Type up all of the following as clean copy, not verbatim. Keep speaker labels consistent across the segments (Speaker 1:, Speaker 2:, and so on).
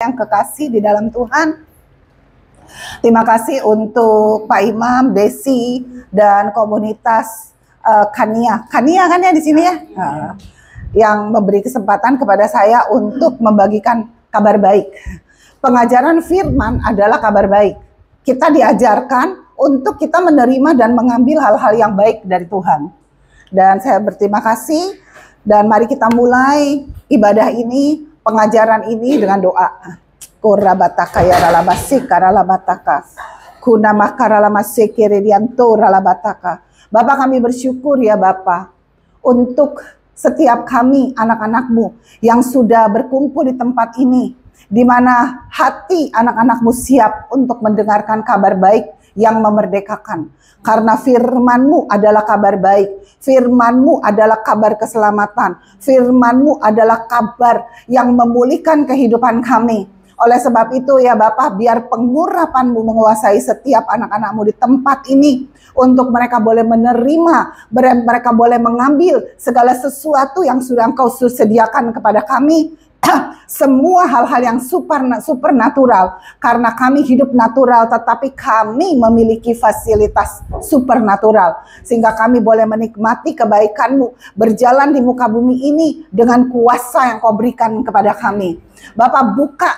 Speaker 1: yang kekasih di dalam Tuhan. Terima kasih untuk Pak Imam, Desi, dan komunitas Kania. Kania kan ya di sini ya? Yang memberi kesempatan kepada saya untuk membagikan kabar baik. Pengajaran firman adalah kabar baik. Kita diajarkan untuk kita menerima dan mengambil hal-hal yang baik dari Tuhan. Dan saya berterima kasih, dan mari kita mulai ibadah ini, pengajaran ini dengan doa. Korabataka ya ralabasi karalabataka. Kuna makaralamasih kiridianto ralabataka. Bapak, kami bersyukur ya Bapak untuk setiap kami anak-anakmu yang sudah berkumpul di tempat ini, di mana hati anak-anakmu siap untuk mendengarkan kabar baik yang memerdekakan. Karena firman-Mu adalah kabar baik, firman-Mu adalah kabar keselamatan, firman-Mu adalah kabar yang memulihkan kehidupan kami. Oleh sebab itu ya Bapak, biar pengurapan-Mu menguasai setiap anak-anak-Mu di tempat ini, untuk mereka boleh menerima, mereka boleh mengambil segala sesuatu yang sudah Engkau sediakan kepada kami. Semua hal-hal yang supernatural, karena kami hidup natural, tetapi kami memiliki fasilitas supernatural, sehingga kami boleh menikmati kebaikan-Mu, berjalan di muka bumi ini dengan kuasa yang Kau berikan kepada kami. Bapak, buka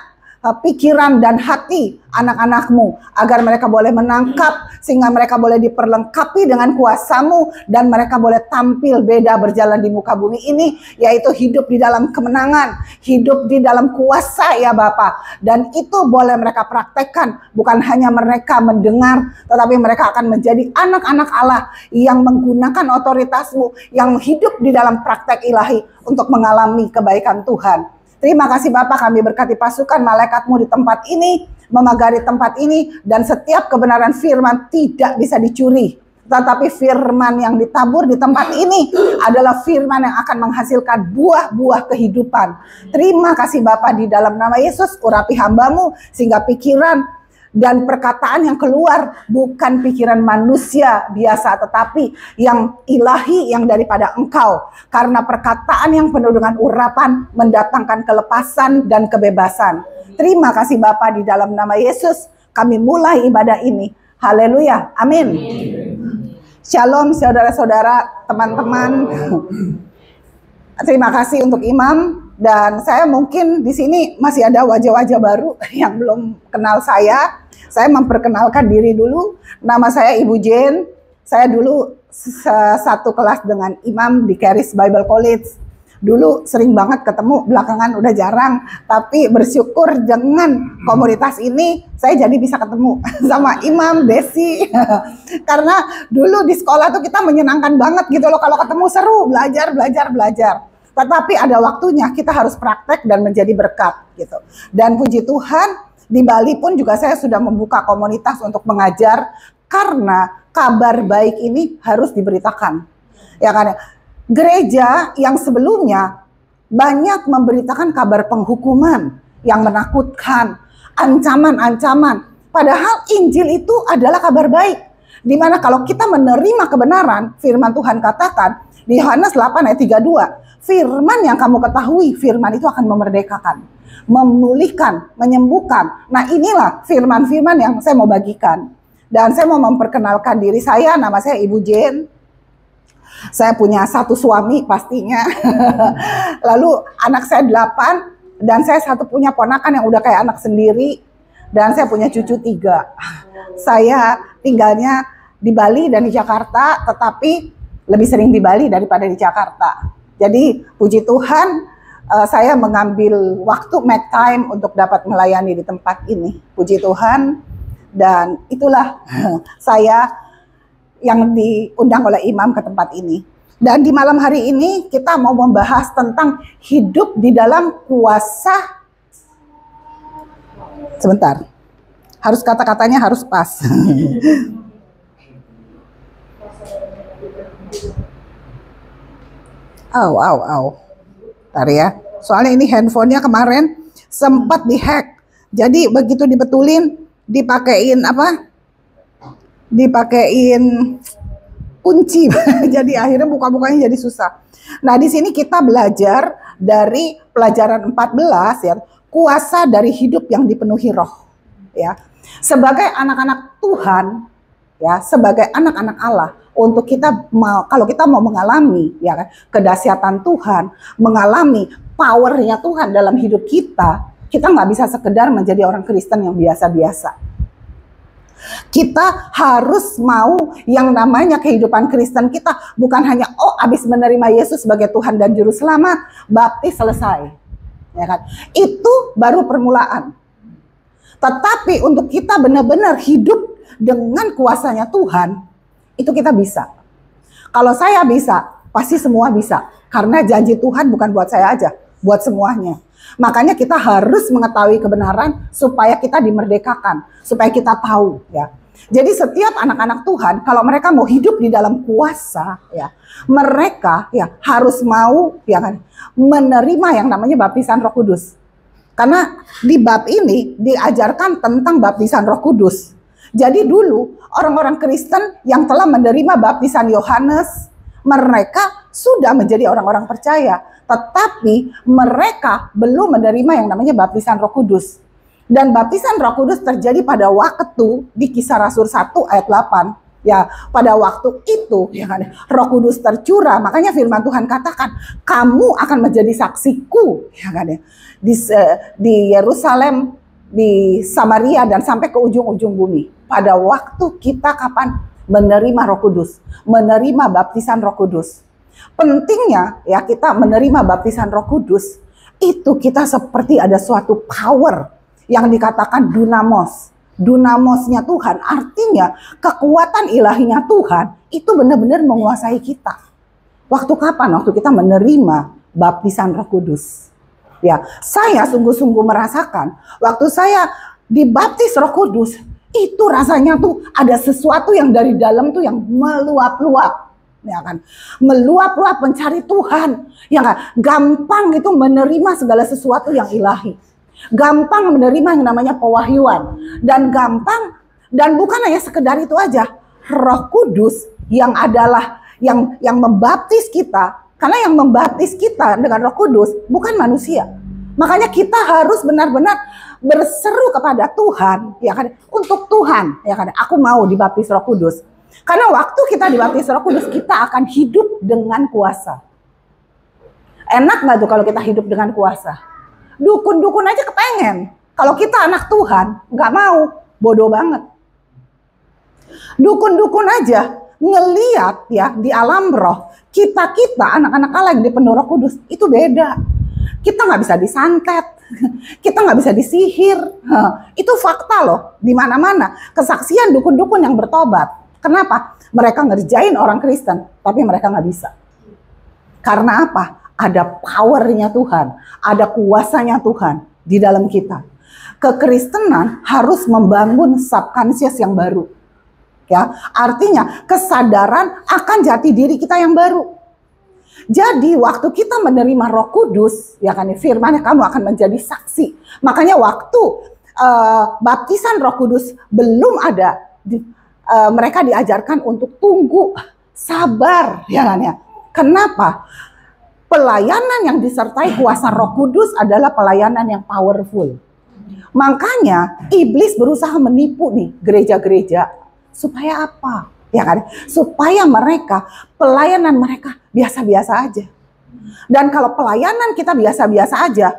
Speaker 1: pikiran dan hati anak-anak-Mu agar mereka boleh menangkap, sehingga mereka boleh diperlengkapi dengan kuasa-Mu, dan mereka boleh tampil beda berjalan di muka bumi ini, yaitu hidup di dalam kemenangan, hidup di dalam kuasa ya Bapak. Dan itu boleh mereka praktekkan, bukan hanya mereka mendengar, tetapi mereka akan menjadi anak-anak Allah yang menggunakan otoritas-Mu, yang hidup di dalam praktek ilahi untuk mengalami kebaikan Tuhan. Terima kasih Bapak, kami berkati pasukan malaikat-Mu di tempat ini, memagari tempat ini, dan setiap kebenaran firman tidak bisa dicuri. Tetapi firman yang ditabur di tempat ini adalah firman yang akan menghasilkan buah-buah kehidupan. Terima kasih Bapak, di dalam nama Yesus, urapi hamba-Mu, sehingga pikiran dan perkataan yang keluar bukan pikiran manusia biasa, tetapi yang ilahi, yang daripada Engkau. Karena perkataan yang penuh dengan urapan mendatangkan kelepasan dan kebebasan. Terima kasih Bapa, di dalam nama Yesus kami mulai ibadah ini. Haleluya, amin. Shalom saudara-saudara, teman-teman. Terima kasih untuk Imam. Dan saya mungkin di sini masih ada wajah-wajah baru yang belum kenal saya. Saya memperkenalkan diri dulu. Nama saya Ibu Jane. Saya dulu satu kelas dengan Imam di Charis Bible College. Dulu sering banget ketemu, belakangan udah jarang. Tapi bersyukur dengan komunitas ini, saya jadi bisa ketemu sama Imam, Desi. Karena dulu di sekolah tuh kita menyenangkan banget gitu loh. Kalau ketemu seru, belajar. Tetapi ada waktunya kita harus praktek dan menjadi berkat gitu. Dan puji Tuhan, di Bali pun juga saya sudah membuka komunitas untuk mengajar, karena kabar baik ini harus diberitakan. Ya kan? Gereja yang sebelumnya banyak memberitakan kabar penghukuman yang menakutkan, ancaman-ancaman. Padahal Injil itu adalah kabar baik. Dimana kalau kita menerima kebenaran, firman Tuhan katakan di Yohanes 8 ayat 32, firman yang kamu ketahui, firman itu akan memerdekakan, memulihkan, menyembuhkan. Nah, inilah firman-firman yang saya mau bagikan. Dan saya mau memperkenalkan diri saya, nama saya Ibu Jane. Saya punya satu suami pastinya. Lalu anak saya 8, dan saya satu punya ponakan yang udah kayak anak sendiri. Dan saya punya cucu 3. Saya tinggalnya di Bali dan di Jakarta, tetapi lebih sering di Bali daripada di Jakarta. Jadi puji Tuhan, saya mengambil waktu make time untuk dapat melayani di tempat ini. Puji Tuhan, dan itulah saya yang diundang oleh Imam ke tempat ini. Dan di malam hari ini kita mau membahas tentang hidup di dalam kuasa. Sebentar, harus kata-katanya harus pas. Bentar ya. Soalnya ini handphonenya kemarin sempat dihack. Jadi begitu dibetulin, dipakein apa? Dipakein kunci. Jadi akhirnya buka-bukanya jadi susah. Nah, di sini kita belajar dari pelajaran 14 ya, kuasa dari hidup yang dipenuhi roh. Ya, sebagai anak-anak Tuhan, ya, sebagai anak-anak Allah, untuk kita kalau kita mau mengalami, ya kan, kedahsyatan Tuhan, mengalami powernya Tuhan dalam hidup kita nggak bisa sekedar menjadi orang Kristen yang biasa-biasa. Kita harus mau yang namanya kehidupan Kristen kita bukan hanya habis menerima Yesus sebagai Tuhan dan Juru Selamat, baptis selesai, ya kan? Itu baru permulaan. Tetapi untuk kita benar-benar hidup dengan kuasanya Tuhan, itu kita bisa. Kalau saya bisa, pasti semua bisa. Karena janji Tuhan bukan buat saya aja, buat semuanya. Makanya kita harus mengetahui kebenaran supaya kita dimerdekakan, supaya kita tahu, ya. Jadi setiap anak-anak Tuhan, kalau mereka mau hidup di dalam kuasa, ya, mereka ya harus mau, ya kan, menerima yang namanya baptisan Roh Kudus. Karena di bab ini diajarkan tentang baptisan Roh Kudus. Jadi dulu orang-orang Kristen yang telah menerima baptisan Yohanes, mereka sudah menjadi orang-orang percaya. Tetapi mereka belum menerima yang namanya baptisan Roh Kudus. Dan baptisan Roh Kudus terjadi pada waktu di Kisah Rasul 1 ayat 8. Ya, pada waktu itu ya kan, Roh Kudus tercurah. Makanya firman Tuhan katakan, kamu akan menjadi saksiku, ya kan, ya, di Yerusalem, di Samaria, dan sampai ke ujung-ujung bumi. Pada waktu kita kapan menerima Roh Kudus, menerima baptisan Roh Kudus. Pentingnya ya kita menerima baptisan Roh Kudus, itu kita seperti ada suatu power yang dikatakan dunamos. Dunamosnya Tuhan, artinya kekuatan ilahinya Tuhan itu benar-benar menguasai kita. Waktu kapan? Waktu kita menerima baptisan Roh Kudus. Ya, saya sungguh-sungguh merasakan waktu saya dibaptis Roh Kudus, itu rasanya tuh ada sesuatu yang dari dalam tuh yang meluap-luap, ya kan? Meluap-luap mencari Tuhan, ya kan? Gampang itu menerima segala sesuatu yang ilahi. Gampang menerima yang namanya pewahyuan, dan gampang, dan bukan hanya sekedar itu aja, Roh Kudus yang adalah yang membaptis kita, karena yang membaptis kita dengan Roh Kudus bukan manusia. Makanya kita harus benar-benar berseru kepada Tuhan, ya kan, untuk Tuhan, ya kan, aku mau dibaptis Roh Kudus. Karena waktu kita dibaptis Roh Kudus, kita akan hidup dengan kuasa. Enak nggak tuh kalau kita hidup dengan kuasa? Dukun-dukun aja kepengen. Kalau kita anak Tuhan, nggak mau, bodoh banget. Dukun-dukun aja ngeliat ya di alam roh, kita anak-anak Allah yang dipenuhi Roh Kudus itu beda. Kita nggak bisa disantet, kita nggak bisa disihir. Itu fakta loh, di mana-mana kesaksian dukun-dukun yang bertobat. Kenapa? Mereka ngerjain orang Kristen, tapi mereka nggak bisa. Karena apa? Ada powernya Tuhan, ada kuasanya Tuhan di dalam kita. Kekristenan harus membangun subconscious yang baru. Ya, artinya kesadaran akan jati diri kita yang baru. Jadi waktu kita menerima Roh Kudus, ya kan, firman-Nya kamu akan menjadi saksi. Makanya waktu baptisan Roh Kudus belum ada, mereka diajarkan untuk tunggu, sabar, ya kan ya. Kenapa? Pelayanan yang disertai kuasa Roh Kudus adalah pelayanan yang powerful. Makanya iblis berusaha menipu nih gereja-gereja. Supaya apa? Ya kan? Supaya mereka, pelayanan mereka biasa-biasa aja. Dan kalau pelayanan kita biasa-biasa aja,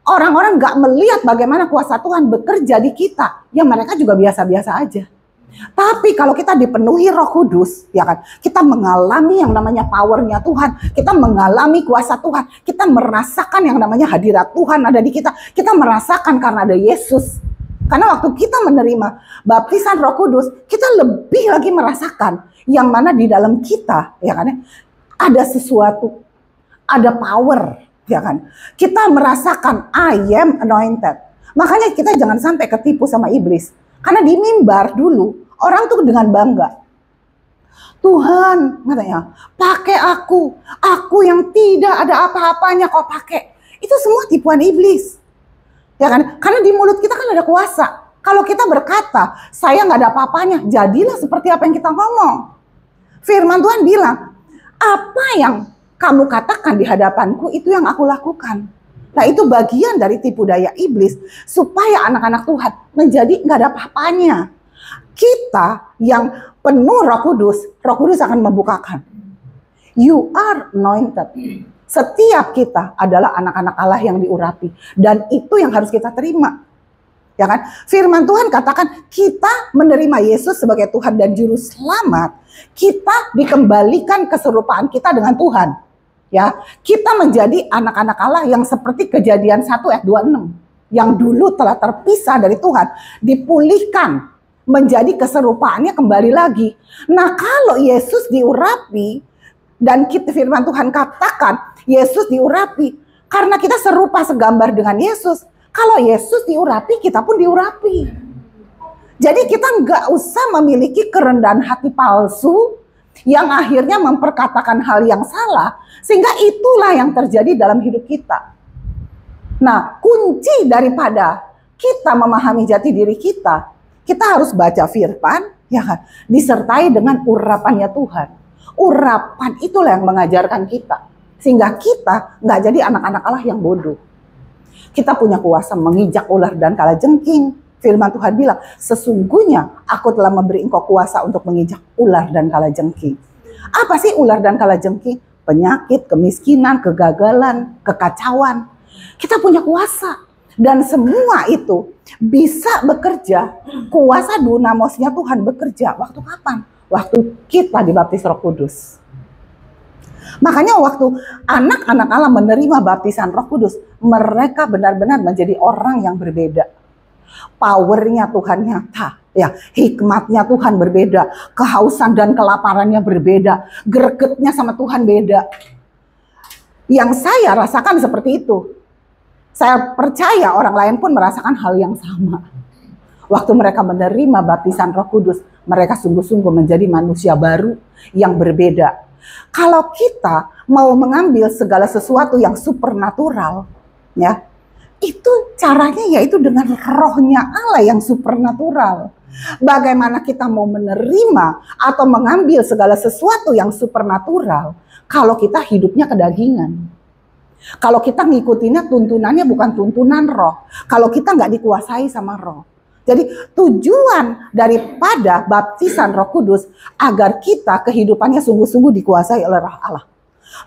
Speaker 1: orang-orang nggak melihat bagaimana kuasa Tuhan bekerja di kita, ya mereka juga biasa-biasa aja. Tapi kalau kita dipenuhi Roh Kudus, ya kan, kita mengalami yang namanya powernya Tuhan, kita mengalami kuasa Tuhan, kita merasakan yang namanya hadirat Tuhan ada di kita, kita merasakan karena ada Yesus. Karena waktu kita menerima baptisan Roh Kudus, kita lebih lagi merasakan yang mana di dalam kita, ya kan, ada sesuatu, ada power, ya kan. Kita merasakan I am anointed. Makanya kita jangan sampai ketipu sama iblis. Karena di mimbar dulu orang tuh dengan bangga, Tuhan katanya, pakai aku yang tidak ada apa-apanya kok pakai. Itu semua tipuan iblis. Ya kan? Karena di mulut kita kan ada kuasa. Kalau kita berkata, saya nggak ada apa-apanya, jadilah seperti apa yang kita ngomong. Firman Tuhan bilang, apa yang kamu katakan di hadapanku, itu yang aku lakukan. Nah, itu bagian dari tipu daya iblis supaya anak-anak Tuhan menjadi nggak ada apa-apanya. Kita yang penuh Roh Kudus akan membukakan. You are anointed. Setiap kita adalah anak-anak Allah yang diurapi, dan itu yang harus kita terima. Ya kan? Firman Tuhan katakan kita menerima Yesus sebagai Tuhan dan Juru Selamat, kita dikembalikan keserupaan kita dengan Tuhan. Ya, kita menjadi anak-anak Allah yang seperti Kejadian 1 ayat 26, yang dulu telah terpisah dari Tuhan, dipulihkan menjadi keserupaannya kembali lagi. Nah, kalau Yesus diurapi, dan kita, firman Tuhan katakan Yesus diurapi karena kita serupa segambar dengan Yesus. Kalau Yesus diurapi, kita pun diurapi. Jadi kita nggak usah memiliki kerendahan hati palsu yang akhirnya memperkatakan hal yang salah, sehingga itulah yang terjadi dalam hidup kita. Nah, kunci daripada kita memahami jati diri kita harus baca firman, ya kan, disertai dengan urapannya Tuhan. Urapan itulah yang mengajarkan kita, sehingga kita nggak jadi anak-anak Allah yang bodoh. Kita punya kuasa menginjak ular dan kalajengking. Firman Tuhan bilang, sesungguhnya aku telah memberi engkau kuasa untuk menginjak ular dan kalajengking. Apa sih ular dan kalajengking? Penyakit, kemiskinan, kegagalan, kekacauan. Kita punya kuasa. Dan semua itu bisa bekerja. Kuasa dunamosnya Tuhan bekerja. Waktu kapan? Waktu kita dibaptis Roh Kudus. Makanya waktu anak-anak Allah menerima baptisan Roh Kudus, mereka benar-benar menjadi orang yang berbeda. Powernya Tuhan nyata, ya, hikmatnya Tuhan berbeda, kehausan dan kelaparannya berbeda, gregetnya sama Tuhan beda. Yang saya rasakan seperti itu. Saya percaya orang lain pun merasakan hal yang sama. Waktu mereka menerima baptisan Roh Kudus, mereka sungguh-sungguh menjadi manusia baru yang berbeda. Kalau kita mau mengambil segala sesuatu yang supernatural, ya, itu caranya yaitu dengan rohnya Allah yang supernatural. Bagaimana kita mau menerima atau mengambil segala sesuatu yang supernatural kalau kita hidupnya kedagingan? Kalau kita ngikutinnya tuntunannya bukan tuntunan roh. Kalau kita nggak dikuasai sama roh. Jadi tujuan daripada baptisan Roh Kudus agar kita kehidupannya sungguh-sungguh dikuasai oleh roh Allah.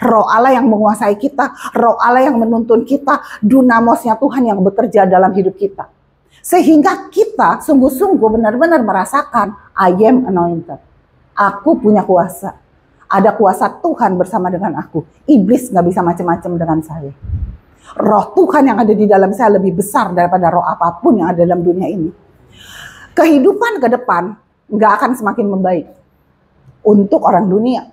Speaker 1: Roh Allah yang menguasai kita, roh Allah yang menuntun kita, dunamosnya Tuhan yang bekerja dalam hidup kita. Sehingga kita sungguh-sungguh benar-benar merasakan, I am anointed. Aku punya kuasa. Ada kuasa Tuhan bersama dengan aku. Iblis gak bisa macam-macam dengan saya. Roh Tuhan yang ada di dalam saya lebih besar daripada roh apapun yang ada dalam dunia ini. Kehidupan ke depan gak akan semakin membaik. Untuk orang dunia.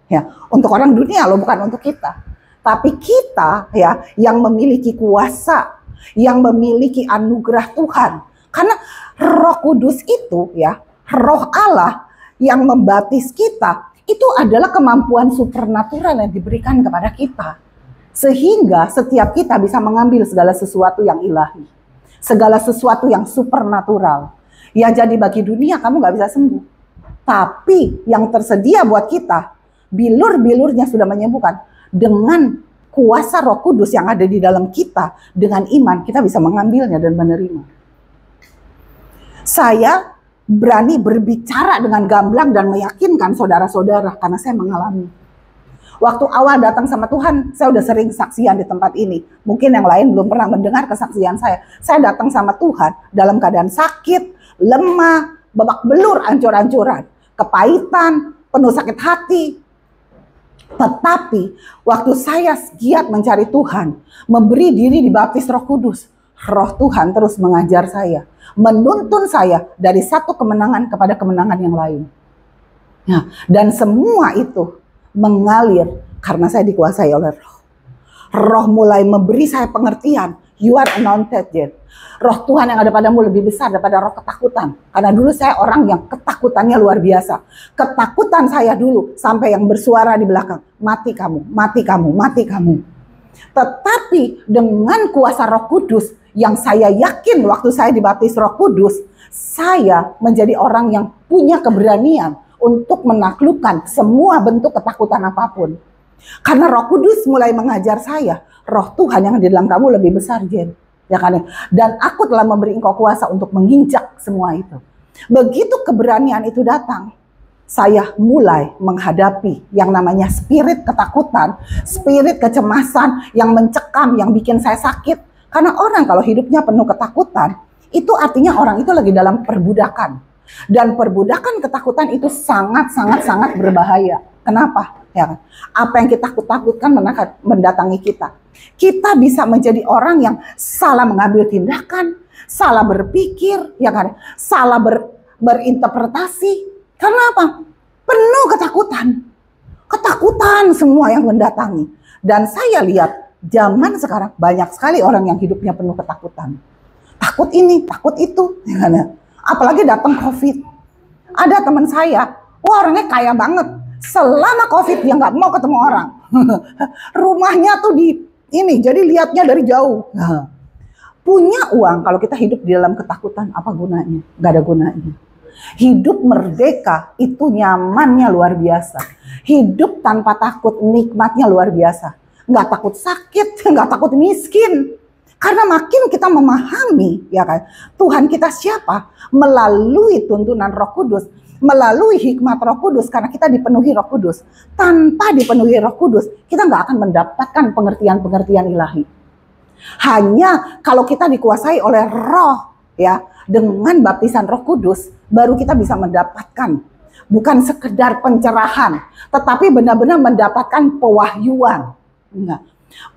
Speaker 1: Ya, untuk orang dunia loh, bukan untuk kita. Tapi kita ya yang memiliki kuasa, yang memiliki anugerah Tuhan. Karena Roh Kudus itu ya, Roh Allah yang membaptis kita, itu adalah kemampuan supernatural yang diberikan kepada kita. Sehingga setiap kita bisa mengambil segala sesuatu yang ilahi. Segala sesuatu yang supernatural. Ya jadi bagi dunia kamu gak bisa sembuh. Tapi yang tersedia buat kita, bilur-bilurnya sudah menyembuhkan. Dengan kuasa Roh Kudus yang ada di dalam kita, dengan iman kita bisa mengambilnya dan menerima. Saya berani berbicara dengan gamblang dan meyakinkan saudara-saudara karena saya mengalami. Waktu awal datang sama Tuhan, saya udah sering saksian di tempat ini. Mungkin yang lain belum pernah mendengar kesaksian saya. Saya datang sama Tuhan dalam keadaan sakit, lemah, babak belur, ancur-ancuran, kepahitan, penuh sakit hati. Tetapi waktu saya giat mencari Tuhan, memberi diri dibaptis Roh Kudus, Roh Tuhan terus mengajar saya, menuntun saya dari satu kemenangan kepada kemenangan yang lain. Nah, dan semua itu mengalir karena saya dikuasai oleh Roh. Roh mulai memberi saya pengertian, you are anointed, Jen. Roh Tuhan yang ada padamu lebih besar daripada roh ketakutan. Karena dulu saya orang yang ketakutannya luar biasa. Ketakutan saya dulu sampai yang bersuara di belakang, mati kamu, mati kamu, mati kamu. Tetapi dengan kuasa Roh Kudus yang saya yakin waktu saya dibaptis Roh Kudus, saya menjadi orang yang punya keberanian untuk menaklukkan semua bentuk ketakutan apapun. Karena Roh Kudus mulai mengajar saya, Roh Tuhan yang di dalam kamu lebih besar, Jen. Ya kan? Dan aku telah memberi engkau kuasa untuk menginjak semua itu. Begitu keberanian itu datang, saya mulai menghadapi yang namanya spirit ketakutan, spirit kecemasan yang mencekam, yang bikin saya sakit. Karena orang kalau hidupnya penuh ketakutan, itu artinya orang itu lagi dalam perbudakan. Dan perbudakan ketakutan itu sangat berbahaya. Kenapa? Ya, apa yang kita takutkan mendatangi kita. Kita bisa menjadi orang yang salah mengambil tindakan, salah berpikir, ya kan? Salah berinterpretasi. Karena apa? Penuh ketakutan. Ketakutan semua yang mendatangi. Dan saya lihat zaman sekarang banyak sekali orang yang hidupnya penuh ketakutan. Takut ini, takut itu, ya kan? Apalagi datang COVID. Ada teman saya, wah orangnya kaya banget. Selama COVID dia nggak mau ketemu orang. Rumahnya tuh jadi lihatnya dari jauh. Nah, punya uang kalau kita hidup di dalam ketakutan, apa gunanya? Nggak ada gunanya. Hidup merdeka itu nyamannya luar biasa. Hidup tanpa takut nikmatnya luar biasa. Nggak takut sakit, nggak takut miskin. Karena makin kita memahami, ya kan, Tuhan kita siapa, melalui tuntunan Roh Kudus, melalui hikmat Roh Kudus, karena kita dipenuhi Roh Kudus. Tanpa dipenuhi Roh Kudus, kita nggak akan mendapatkan pengertian-pengertian ilahi. Hanya kalau kita dikuasai oleh Roh, ya, dengan baptisan Roh Kudus, baru kita bisa mendapatkan, bukan sekedar pencerahan, tetapi benar-benar mendapatkan pewahyuan. Nah,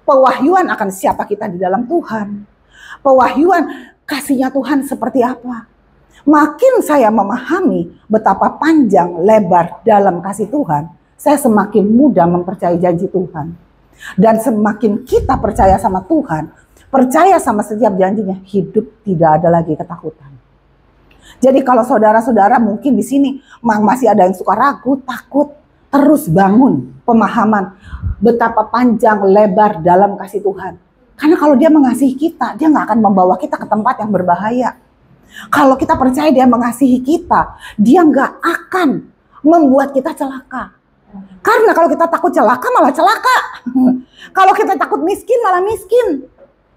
Speaker 1: pewahyuan akan siapa kita di dalam Tuhan. Pewahyuan kasihnya Tuhan seperti apa. Makin saya memahami betapa panjang lebar dalam kasih Tuhan, saya semakin mudah mempercayai janji Tuhan. Dan semakin kita percaya sama Tuhan, percaya sama setiap janjinya, hidup tidak ada lagi ketakutan. Jadi kalau saudara-saudara mungkin di sini masih ada yang suka ragu, takut, terus bangun pemahaman betapa panjang lebar dalam kasih Tuhan. Karena kalau dia mengasihi kita, dia nggak akan membawa kita ke tempat yang berbahaya. Kalau kita percaya dia mengasihi kita, dia nggak akan membuat kita celaka. Karena kalau kita takut celaka, malah celaka. Kalau kita takut miskin, malah miskin.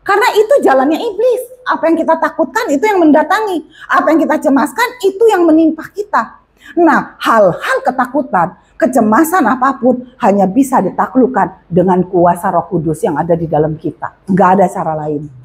Speaker 1: Karena itu jalannya iblis. Apa yang kita takutkan, itu yang mendatangi. Apa yang kita cemaskan, itu yang menimpa kita. Nah, hal-hal ketakutan, kecemasan apapun hanya bisa ditaklukkan dengan kuasa Roh Kudus yang ada di dalam kita. Nggak ada cara lain.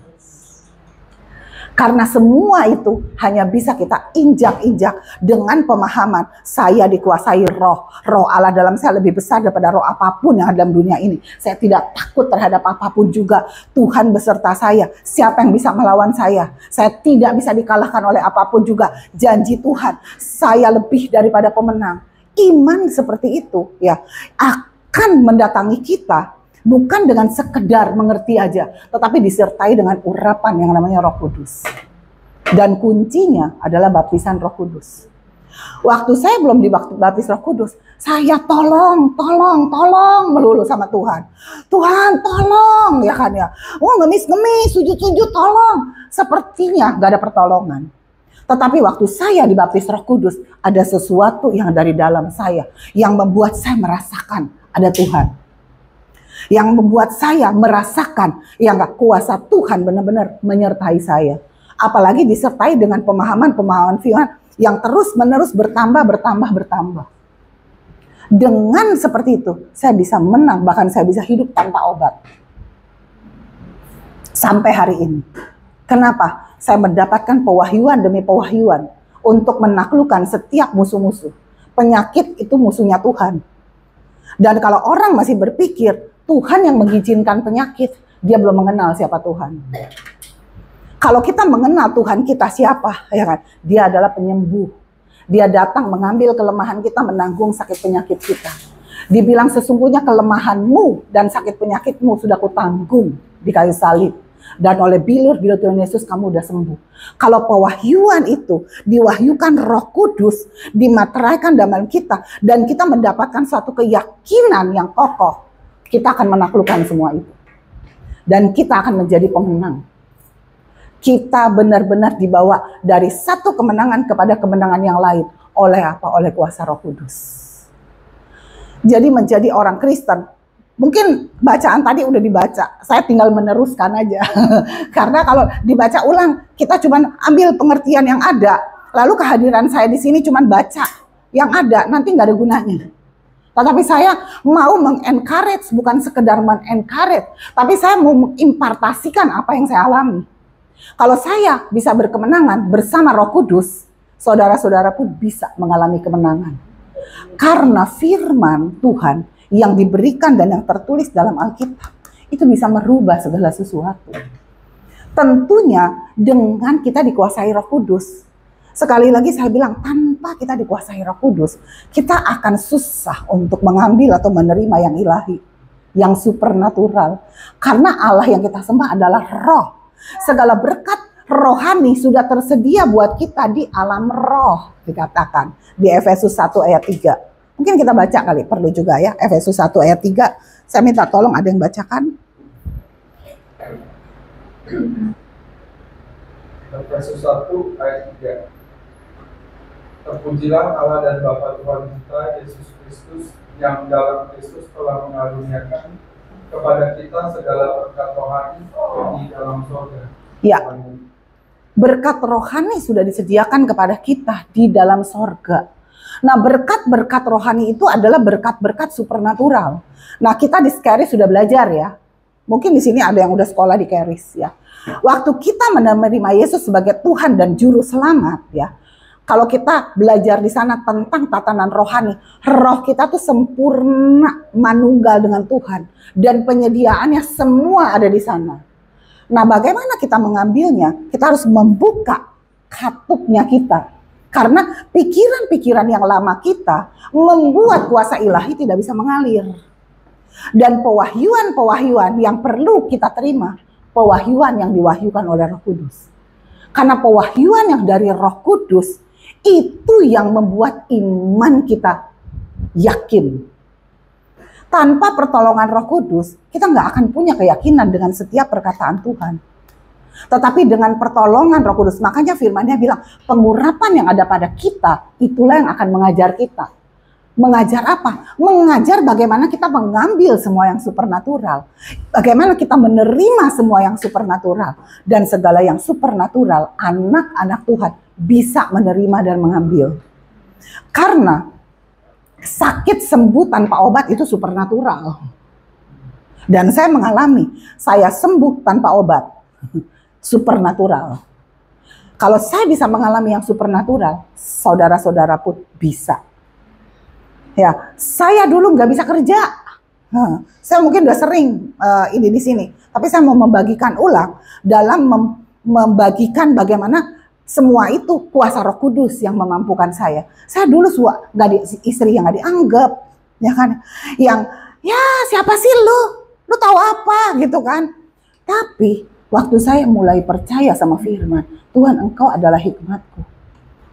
Speaker 1: Karena semua itu hanya bisa kita injak-injak dengan pemahaman saya dikuasai roh. Roh Allah dalam saya lebih besar daripada roh apapun yang ada dalam dunia ini. Saya tidak takut terhadap apapun juga. Tuhan beserta saya. Siapa yang bisa melawan saya? Saya tidak bisa dikalahkan oleh apapun juga. Janji Tuhan, saya lebih daripada pemenang. Iman seperti itu ya akan mendatangi kita. Bukan dengan sekedar mengerti aja, tetapi disertai dengan urapan yang namanya Roh Kudus. Dan kuncinya adalah baptisan Roh Kudus. Waktu saya belum dibaptis Roh Kudus, saya tolong melulu sama Tuhan. Tuhan tolong, ya kan ya. Oh ngemis, sujud, tolong. Sepertinya gak ada pertolongan. Tetapi waktu saya dibaptis Roh Kudus, ada sesuatu yang dari dalam saya, yang membuat saya merasakan ada Tuhan. Yang membuat saya merasakan yang kuasa Tuhan benar-benar menyertai saya. Apalagi disertai dengan pemahaman-pemahaman firman yang terus-menerus bertambah. Dengan seperti itu, saya bisa menang, bahkan saya bisa hidup tanpa obat. Sampai hari ini. Kenapa? Saya mendapatkan pewahyuan demi pewahyuan untuk menaklukkan setiap musuh-musuh. Penyakit itu musuhnya Tuhan. Dan kalau orang masih berpikir, Tuhan yang mengizinkan penyakit, dia belum mengenal siapa Tuhan. Kalau kita mengenal Tuhan kita siapa, ya kan? Dia adalah penyembuh. Dia datang mengambil kelemahan kita, menanggung sakit penyakit kita. Dibilang sesungguhnya kelemahanmu dan sakit penyakitmu sudah kutanggung di kayu salib. Dan oleh bilur Tuhan Yesus kamu udah sembuh. Kalau pewahyuan itu diwahyukan Roh Kudus, dimateraikan dalam kita, dan kita mendapatkan suatu keyakinan yang kokoh, kita akan menaklukkan semua itu. Dan kita akan menjadi pemenang. Kita benar-benar dibawa dari satu kemenangan kepada kemenangan yang lain. Oleh apa? Oleh kuasa Roh Kudus. Jadi menjadi orang Kristen, Mungkin bacaan tadi udah dibaca, saya tinggal meneruskan aja. Karena kalau dibaca ulang, kita cuma ambil pengertian yang ada, lalu kehadiran saya di sini cuma baca yang ada, nanti nggak ada gunanya. Tetapi saya mau mengencourage, bukan sekedar mengencourage, tapi saya mau mengimpartasikan apa yang saya alami. Kalau saya bisa berkemenangan bersama Roh Kudus, saudara-saudara pun bisa mengalami kemenangan. Karena firman Tuhan yang diberikan dan yang tertulis dalam Alkitab itu bisa merubah segala sesuatu. Tentunya dengan kita dikuasai Roh Kudus. Sekali lagi saya bilang, tanpa kita dikuasai Roh Kudus, kita akan susah untuk mengambil atau menerima yang ilahi, yang supernatural. Karena Allah yang kita sembah adalah roh. Segala berkat rohani sudah tersedia buat kita di alam roh, dikatakan di Efesus 1 ayat 3. Mungkin kita baca kali, perlu juga ya, Efesus 1 ayat 3. Saya minta tolong ada yang bacakan.
Speaker 2: Efesus 1 ayat 3. Terpujilah Allah dan Bapa Tuhan kita, Yesus Kristus, yang dalam Kristus telah mengaruniakan kepada kita segala berkat rohani di dalam surga.
Speaker 1: Ya, berkat rohani sudah disediakan kepada kita di dalam sorga. Nah, berkat-berkat rohani itu adalah berkat-berkat supernatural. Nah, kita di Scaris sudah belajar ya. Mungkin di sini ada yang udah sekolah di Caris ya. Waktu kita menerima Yesus sebagai Tuhan dan Juru Selamat ya. Kalau kita belajar di sana tentang tatanan rohani, roh kita tuh sempurna manunggal dengan Tuhan. Dan penyediaannya semua ada di sana. Nah, bagaimana kita mengambilnya? Kita harus membuka katupnya kita. Karena pikiran-pikiran yang lama kita membuat kuasa ilahi tidak bisa mengalir. Dan pewahyuan-pewahyuan yang perlu kita terima, pewahyuan yang diwahyukan oleh Roh Kudus. Karena pewahyuan yang dari Roh Kudus itu yang membuat iman kita yakin. Tanpa pertolongan Roh Kudus, kita nggak akan punya keyakinan dengan setiap perkataan Tuhan. Tetapi dengan pertolongan Roh Kudus, makanya firman-Nya bilang, pengurapan yang ada pada kita, itulah yang akan mengajar kita. Mengajar apa? Mengajar bagaimana kita mengambil semua yang supernatural. Bagaimana kita menerima semua yang supernatural. Dan segala yang supernatural, anak-anak Tuhan bisa menerima dan mengambil. Karena sakit sembuh tanpa obat itu supernatural. Dan saya mengalami, saya sembuh tanpa obat. Supernatural. Kalau saya bisa mengalami yang supernatural, saudara-saudara pun bisa. Ya, saya dulu nggak bisa kerja. Saya mungkin udah sering ini di sini, tapi saya mau membagikan ulang dalam membagikan bagaimana semua itu kuasa Roh Kudus yang memampukan saya. Saya dulu istri yang nggak dianggap, ya kan? Yang ya siapa sih lu? Lu tahu apa gitu kan? Tapi waktu saya mulai percaya sama firman, Tuhan Engkau adalah hikmatku.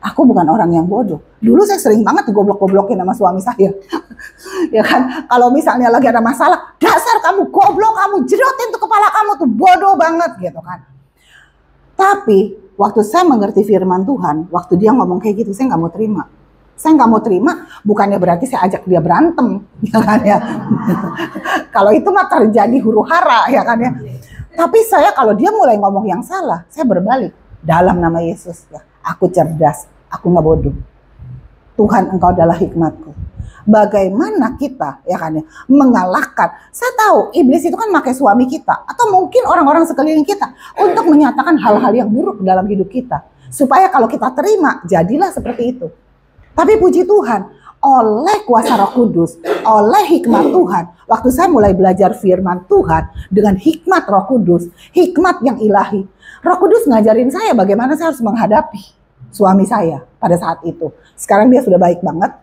Speaker 1: Aku bukan orang yang bodoh. Dulu saya sering banget digoblok-goblokin sama suami saya. Ya kan, kalau misalnya lagi ada masalah, dasar kamu goblok, kamu jerotin tuh kepala kamu tuh bodoh banget gitu kan. Tapi waktu saya mengerti firman Tuhan, waktu dia ngomong kayak gitu, saya nggak mau terima. Saya nggak mau terima, bukannya berarti saya ajak dia berantem, ya kan ya. Kalau itu mah terjadi huru hara, ya kan ya. Tapi saya kalau dia mulai ngomong yang salah, saya berbalik. Dalam nama Yesus, ya, aku cerdas, aku nggak bodoh. Tuhan Engkau adalah hikmatku. Bagaimana kita ya kan ya, mengalahkan. Saya tahu iblis itu kan pakai suami kita. Atau mungkin orang-orang sekeliling kita. Untuk menyatakan hal-hal yang buruk dalam hidup kita. Supaya kalau kita terima, jadilah seperti itu. Tapi puji Tuhan, oleh kuasa Roh Kudus, oleh hikmat Tuhan, waktu saya mulai belajar firman Tuhan dengan hikmat Roh Kudus, hikmat yang ilahi, Roh Kudus ngajarin saya bagaimana saya harus menghadapi suami saya pada saat itu. Sekarang dia sudah baik banget,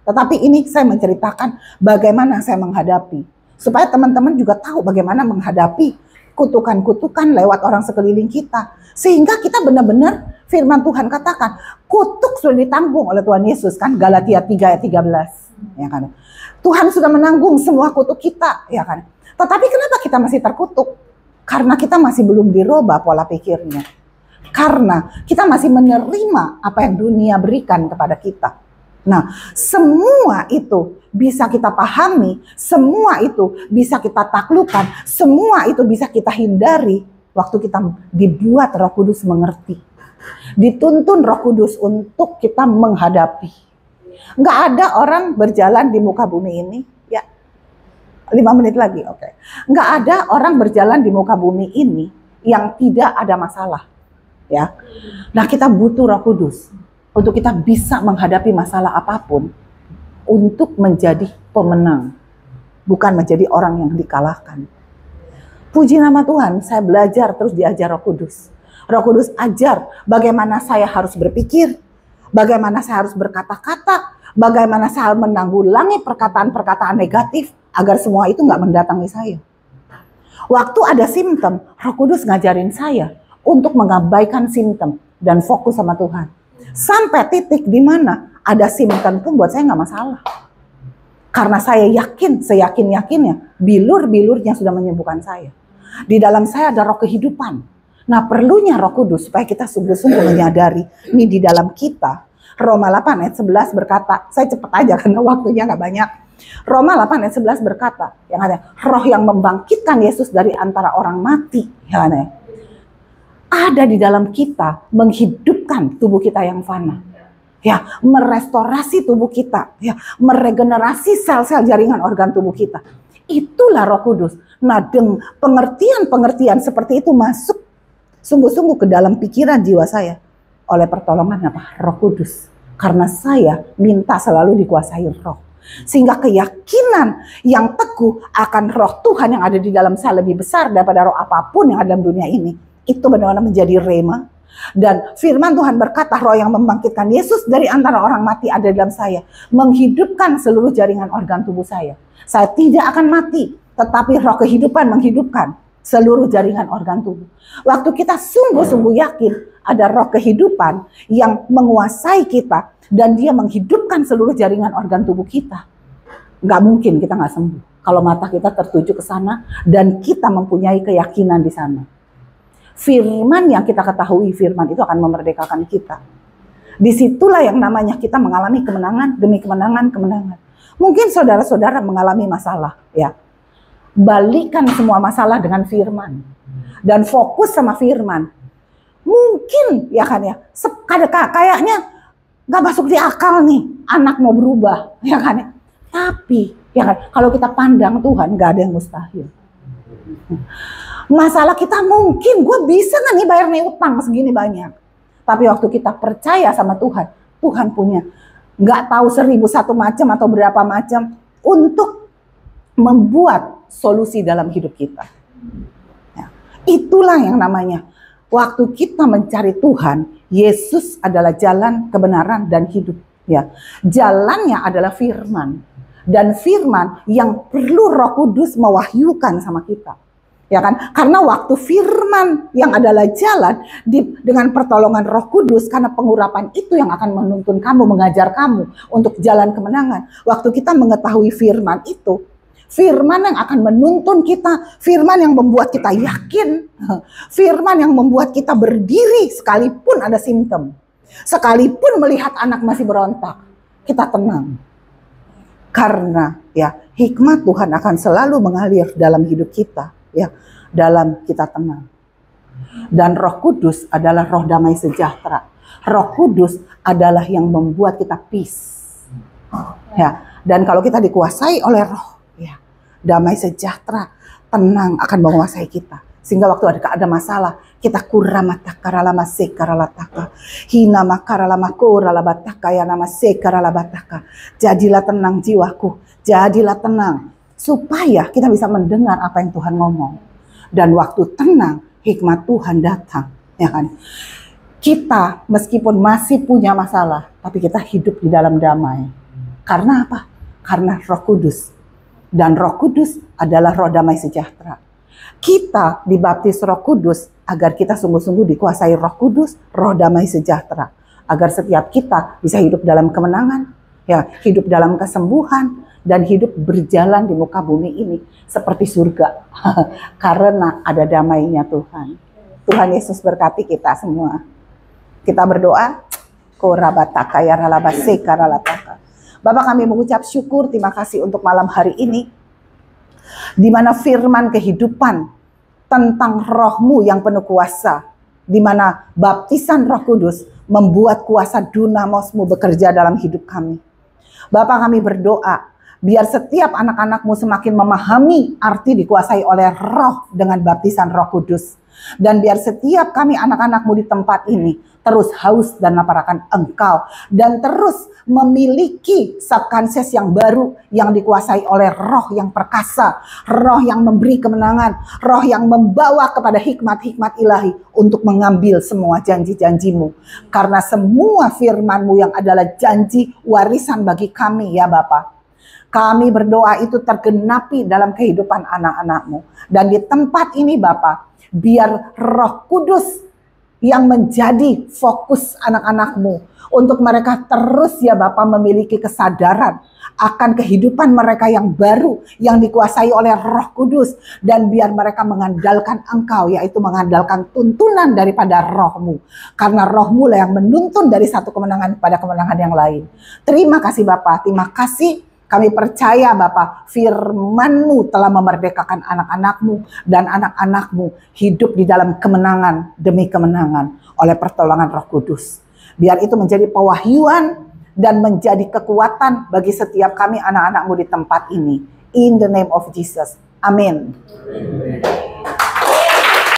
Speaker 1: tetapi ini saya menceritakan bagaimana saya menghadapi, supaya teman-teman juga tahu bagaimana menghadapi kutukan-kutukan lewat orang sekeliling kita, sehingga kita benar-benar firman Tuhan katakan, kutuk sudah ditanggung oleh Tuhan Yesus kan, Galatia 3 ayat 13, ya kan. Tuhan sudah menanggung semua kutuk kita, ya kan. Tetapi kenapa kita masih terkutuk? Karena kita masih belum dirubah pola pikirnya. Karena kita masih menerima apa yang dunia berikan kepada kita. Nah, semua itu bisa kita pahami, semua itu bisa kita taklukkan, semua itu bisa kita hindari waktu kita dibuat Roh Kudus mengerti. Dituntun Roh Kudus untuk kita menghadapi. Nggak ada orang berjalan di muka bumi ini, ya 5 menit lagi, oke. Nggak ada orang berjalan di muka bumi ini yang tidak ada masalah, ya. Nah, kita butuh Roh Kudus untuk kita bisa menghadapi masalah apapun, untuk menjadi pemenang, bukan menjadi orang yang dikalahkan. Puji nama Tuhan, saya belajar terus diajar Roh Kudus. Roh Kudus ajar bagaimana saya harus berpikir, bagaimana saya harus berkata-kata, bagaimana saya menanggulangi perkataan-perkataan negatif, agar semua itu nggak mendatangi saya. Waktu ada simptom, Roh Kudus ngajarin saya untuk mengabaikan simptom dan fokus sama Tuhan. Sampai titik di mana ada simptom pun buat saya nggak masalah. Karena saya yakin, seyakin-yakinnya, bilur-bilurnya sudah menyembuhkan saya. Di dalam saya ada roh kehidupan. Nah, perlunya Roh Kudus supaya kita sungguh-sungguh menyadari ini di dalam kita. Roma 8 ayat 11 berkata, saya cepat aja karena waktunya nggak banyak. Roma 8 ayat 11 berkata, yang ada roh yang membangkitkan Yesus dari antara orang mati, yang ada di dalam kita, menghidupkan tubuh kita yang fana. Ya, merestorasi tubuh kita, ya, meregenerasi sel-sel jaringan organ tubuh kita. Itulah Roh Kudus. Nah, dengan pengertian-pengertian seperti itu masuk sungguh-sungguh ke dalam pikiran jiwa saya oleh pertolongan apa? Roh Kudus. Karena saya minta selalu dikuasai Roh. Sehingga keyakinan yang teguh akan Roh Tuhan yang ada di dalam saya lebih besar daripada roh apapun yang ada dalam dunia ini. Itu benar-benar menjadi rema. Dan firman Tuhan berkata, roh yang membangkitkan Yesus dari antara orang mati ada dalam saya. Menghidupkan seluruh jaringan organ tubuh saya. Saya tidak akan mati, tetapi roh kehidupan menghidupkan seluruh jaringan organ tubuh. Waktu kita sungguh-sungguh yakin ada roh kehidupan yang menguasai kita dan dia menghidupkan seluruh jaringan organ tubuh kita, nggak mungkin kita nggak sembuh. Kalau mata kita tertuju ke sana dan kita mempunyai keyakinan di sana. Firman yang kita ketahui, firman itu akan memerdekakan kita. Disitulah yang namanya kita mengalami kemenangan demi kemenangan. Mungkin saudara-saudara mengalami masalah, ya. Balikan semua masalah dengan firman dan fokus sama firman. Mungkin ya kan ya, kayaknya nggak masuk di akal nih anak mau berubah, ya kan ya. Tapi ya kan, kalau kita pandang Tuhan nggak ada yang mustahil. Masalah kita mungkin gue bisa nggak nih bayar nih utang segini banyak. Tapi waktu kita percaya sama Tuhan, Tuhan punya nggak tahu 1001 macam atau berapa macam untuk membuat solusi dalam hidup kita. Ya, itulah yang namanya waktu kita mencari Tuhan, Yesus adalah jalan, kebenaran, dan hidup. Ya, jalannya adalah firman. Dan firman yang perlu Roh Kudus mewahyukan sama kita. Ya kan? Karena waktu firman yang adalah jalan dengan pertolongan Roh Kudus, karena pengurapan itu yang akan menuntun kamu, mengajar kamu untuk jalan kemenangan. Waktu kita mengetahui firman itu, firman yang akan menuntun kita, firman yang membuat kita yakin, firman yang membuat kita berdiri sekalipun ada simptom. Sekalipun melihat anak masih berontak, kita tenang. Karena ya hikmat Tuhan akan selalu mengalir dalam hidup kita, ya, dalam kita tenang. Dan Roh Kudus adalah roh damai sejahtera. Roh Kudus adalah yang membuat kita peace. Ya, dan kalau kita dikuasai oleh Roh, ya, damai sejahtera, tenang akan menguasai kita. Sehingga waktu ada masalah, kita kuramatakara sekaralataka. Hina makaralamakuralabataka ya nama sekaralabataka. Jadilah tenang jiwaku, jadilah tenang. Supaya kita bisa mendengar apa yang Tuhan ngomong. Dan waktu tenang, hikmat Tuhan datang. Ya kan? Kita meskipun masih punya masalah, tapi kita hidup di dalam damai. Karena apa? Karena Roh Kudus. Dan Roh Kudus adalah roh damai sejahtera. Kita dibaptis Roh Kudus agar kita sungguh-sungguh dikuasai Roh Kudus, roh damai sejahtera. Agar setiap kita bisa hidup dalam kemenangan, ya, hidup dalam kesembuhan, dan hidup berjalan di muka bumi ini seperti surga. Karena ada damainya Tuhan. Tuhan Yesus berkati kita semua. Kita berdoa. Korabataka ya ralabase karalataka. Bapak, kami mengucap syukur, terima kasih untuk malam hari ini, di mana firman kehidupan tentang Roh-Mu yang penuh kuasa, di mana baptisan Roh Kudus membuat kuasa dunamos-Mu bekerja dalam hidup kami. Bapak, kami berdoa, biar setiap anak-anak-Mu semakin memahami arti dikuasai oleh Roh dengan baptisan Roh Kudus. Dan biar setiap kami anak-anak-Mu di tempat ini terus haus dan lapar akan Engkau. Dan terus memiliki subconscious yang baru yang dikuasai oleh Roh yang perkasa. Roh yang memberi kemenangan. Roh yang membawa kepada hikmat-hikmat ilahi untuk mengambil semua janji-janji-Mu. Karena semua firman-Mu yang adalah janji warisan bagi kami ya Bapa. Kami berdoa itu tergenapi dalam kehidupan anak-anak-Mu. Dan di tempat ini Bapa, biar Roh Kudus yang menjadi fokus anak-anak-Mu. Untuk mereka terus ya Bapa memiliki kesadaran akan kehidupan mereka yang baru, yang dikuasai oleh Roh Kudus. Dan biar mereka mengandalkan Engkau, yaitu mengandalkan tuntunan daripada Roh-Mu. Karena Roh-Mu lah yang menuntun dari satu kemenangan pada kemenangan yang lain. Terima kasih Bapa, terima kasih. Kami percaya Bapa, firman-Mu telah memerdekakan anak-anak-Mu dan anak-anak-Mu hidup di dalam kemenangan demi kemenangan oleh pertolongan Roh Kudus. Biar itu menjadi pewahyuan dan menjadi kekuatan bagi setiap kami anak-anak-Mu di tempat ini. In the name of Jesus. Amin.